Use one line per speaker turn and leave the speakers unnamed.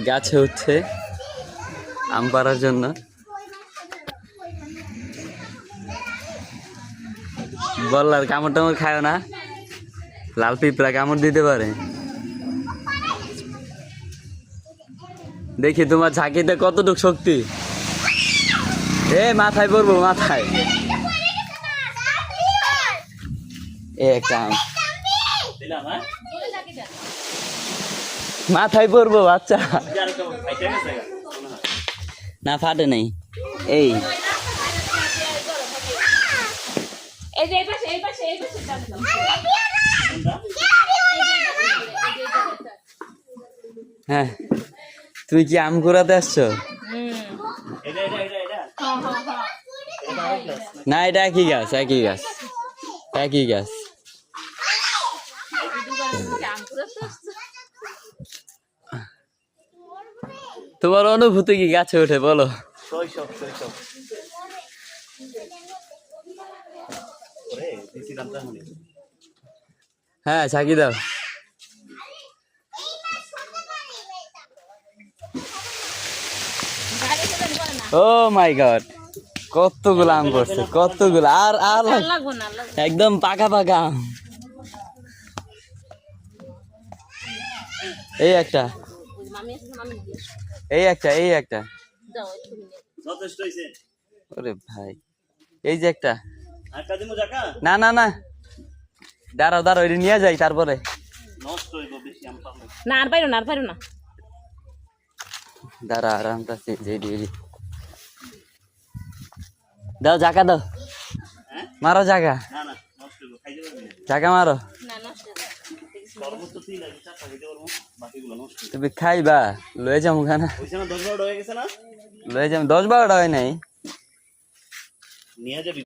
গাছে উঠছে আম পাড়ার জন্য। বললার কামড় টামড় খায় না, লাল পিঁপড়া কামড় দিতে পারে। দেখি তোমার ঝাঁকিতে কতটুকু শক্তি। এ মাথায় পড়বো, মাথায়। এ একটা আম মাথায় পড়বো বাচ্চা। না ফাটে নাই। এই হ্যাঁ, তুমি কি আম কুড়াতে আসছো? না, এটা একই গাছ, একই গাছ, একই গাছ। তোমার অনুভূতি কি গাছে উঠে বলো? হ্যাঁ, ছাকি দাও। ও মাই গড, কতগুলো আম পড়ছে, কতগুলো। আর আর একদম পাকা পাকা আম। এই একটা, এই একটা, এই একটা। ওরে ভাই, এই যে একটা। না না না, দাঁড়াও দাঁড়াও, এটা নিয়ে যাই তারপরে।
না আর পাইরো না, আর পাইরো না।
দাঁড়া, আরামটা দাও, জায়গা দাও, মারো জায়গা, জায়গা মারো। তুমি খাইবা লয়ে যাবো খানা, লয়ে যাবো। 10-12টা হয় নাই।